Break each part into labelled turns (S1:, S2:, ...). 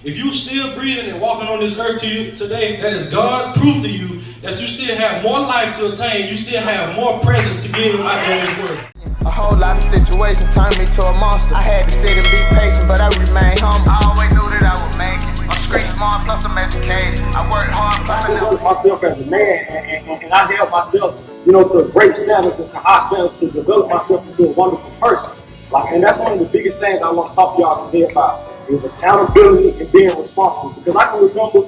S1: If you still breathing and walking on this earth to you today, that is God's proof to you that you still have more life to attain. You still have more presence to give out there in this world.
S2: A whole lot of situations turned me to a monster. I had to sit and be patient, but I remained humble. I always knew that I would make it. I'm street smart, plus I'm educated. I worked hard, plus I
S3: developed myself as a man, and I held myself, to great standards and to high standards to develop myself into a wonderful person. And that's one of the biggest things I want to talk to y'all today about is accountability and being responsible. Because I can remember,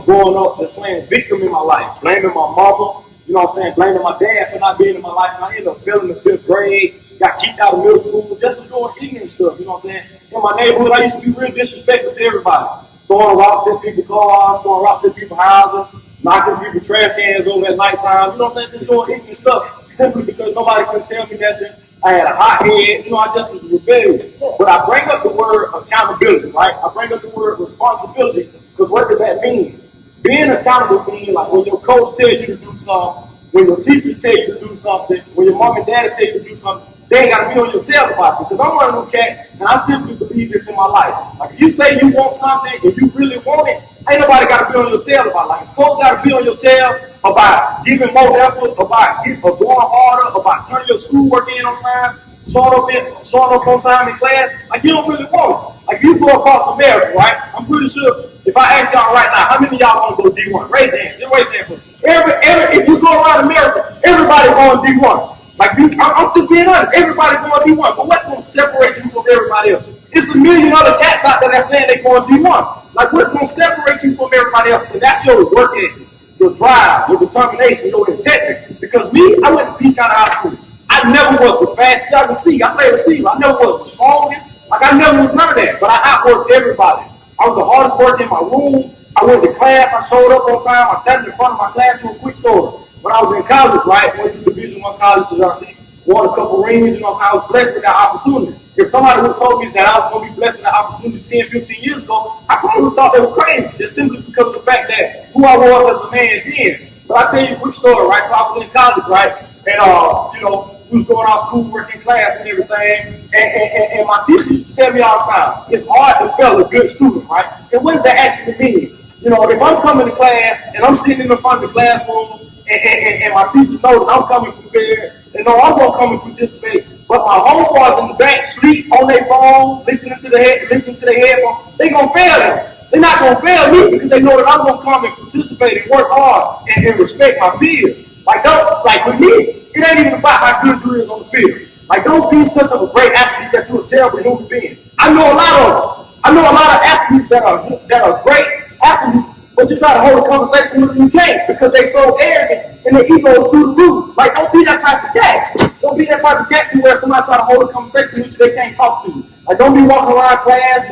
S3: growing up just playing victim in my life, blaming my mother, blaming my dad for not being in my life. And I ended up failing the 5th grade, got kicked out of middle school just for doing ignorant stuff, In my neighborhood, I used to be real disrespectful to everybody. Throwing rocks at people's cars, throwing rocks at people's houses, knocking people's trash cans over at nighttime, just doing ignorant stuff simply because nobody could tell me nothing. I had a hot head, I just was rebellious. But I bring up the word accountability, right? I bring up the word responsibility because what does that mean? Being accountable means like when your coach tells you to do something, when your teachers tell you to do something, when your mom and dad tell you to do something, they ain't got to be on your tail about it. Because I'm one of them cats, and I simply believe this in my life. Like if you say you want something and you really want it, ain't nobody got to be on your tail about it. Like if coach got to be on your tail about giving more effort, about going harder, about turning your schoolwork in on time, showing up on time in class, like you don't really want it. Like you go across America, right? I'm pretty sure if I ask y'all right now, how many of y'all want to go D1? Raise your hand. Just raise your hand. If you go around America, everybody going D1. I'm just being honest. Everybody going D1. But what's going to separate you from everybody else? It's a million other cats out there that's saying they're going D1. Like what's going to separate you from everybody else? And that's your work ethic, your drive, your determination, your integrity. Because me, I went to Peace County High School. I never was the fastest. Y'all can see, I played receiver. I never was the strongest. Like I never was none of that. But I outworked everybody. I was the hardest worker in my room. I went to class. I showed up on time. I sat in the front of my classroom. Quick story. When I was in college, right, went to Division I college, won a couple rings. I was blessed with that opportunity. If somebody would have told me that I was going to be blessed with that opportunity 10, 15 years ago, I probably would have thought that was crazy, just simply because of the fact that who I was as a man then. But I'll tell you a quick story, right? So I was in college, right, and we was going out school, working class and everything, and my teacher used to tell me all the time, it's hard to fail a good student, right? And what does that actually mean? If I'm coming to class and I'm sitting in the front of the classroom and my teacher knows that I'm coming prepared, and know I'm gonna come and participate, but my homeboys in the back sleep on their phone, listening to the headphones, they gonna fail them. They're not gonna fail me because they know that I'm gonna come and participate and work hard and respect my peers. Like with me, it ain't even about how good you is on the field. Like don't be such of a great athlete that you're a terrible human being. I know a lot of them. I know a lot of athletes that are great athletes, but you try to hold a conversation with them, you can't because they so arrogant and their egos through the roof. Like don't be that type of cat. Don't be that type of cat to where somebody try to hold a conversation with you, they can't talk to you. Like don't be walking around class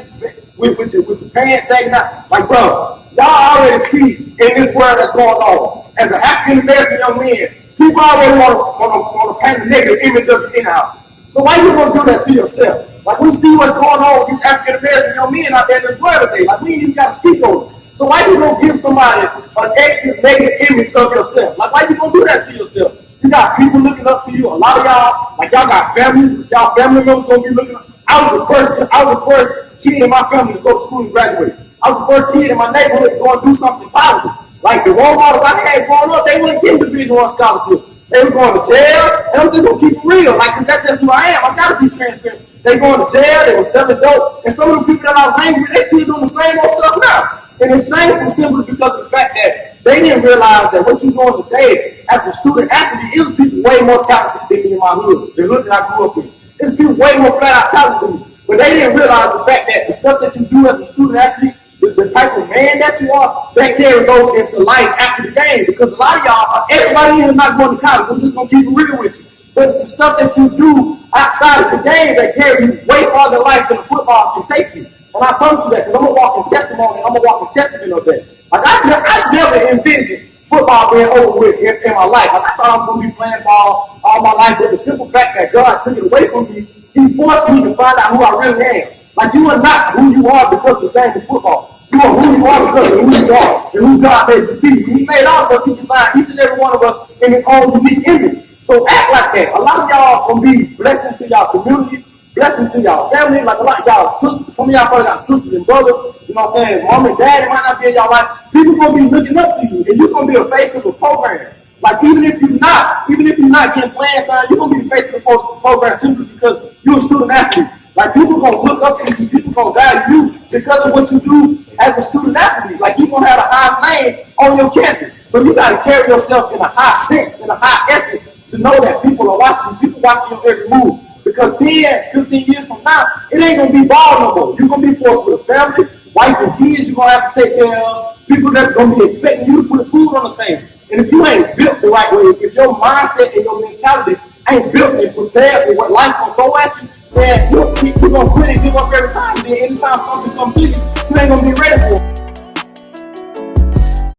S3: with your pants sagging out. Like bro, y'all already see in this world that's going on. As an African American young man, people already want to paint a negative image of you anyhow. So why you gonna do that to yourself? Like we see what's going on with these African American young men out there in this world today. Like we ain't even gotta speak on it. So why you gonna give somebody an extra negative image of yourself? Like why you gonna do that to yourself? You got people looking up to you. A lot of y'all, like y'all got families. Y'all family members gonna be looking up. I was the first kid in my family to go to school and graduate. I was the first kid in my neighborhood to go and do something positive. Like the role models I had growing up, they wouldn't get Division I scholarship. They were going to jail, and I'm just gonna keep it real. Like that's just who I am. I gotta be transparent. They going to jail, they were selling dope, and some of the people that I was hanging with, they still doing the same old stuff now. And it's shameful simply because of the fact that they didn't realize that what you're doing today as a student athlete is people way more talented than me in my hood. The hood that I grew up in. It's people way more flat out talented than me. But they didn't realize the fact that the stuff that you do as a student athlete, the type of man that you are, that carries over into life after the game. Because a lot of y'all, everybody here is not going to college. I'm just going to keep it real with you. But it's the stuff that you do outside of the game that carry you way farther in life than football can take you. And I promise you that because I'm a walking testimony and I'm a walking testament of that. Like I never envisioned football being over with in my life. Like I thought I was going to be playing ball all my life, but the simple fact that God took it away from me, He forced me to find out who I really am. Like you are not who you are because of the game of football. You are who you are because of who you are and who God made you be. When He made all of us, He designed each and every one of us in His own unique image. So act like that. A lot of y'all gonna be blessings to y'all community. blessings to y'all family. Like a lot of y'all, some of y'all probably got sisters and brothers. You know what I'm saying? Mom and dad might not be in y'all life. People gonna be looking up to you, and you're gonna be a face of the program. Like even if you're not getting playing time, you're gonna be the face of the program simply because you're a student athlete. Like people gonna look up to you, people gonna value you because of what you do as a student athlete. Like you're gonna have the highest name on your campus. So you gotta carry yourself in a high sense, in a high essence, to know that people are watching you, people watching your every move. Because 10, 15 years from now, it ain't gonna be ball no more. You're gonna be forced with a family, wife and kids you're gonna have to take care of, people that are gonna be expecting you to put food on the table. And if you ain't built the right way, if your mindset and your mentality ain't built and prepared for what life gonna throw at you, then you're gonna quit and give up every time. Then anytime something comes to you, you ain't gonna be ready for it.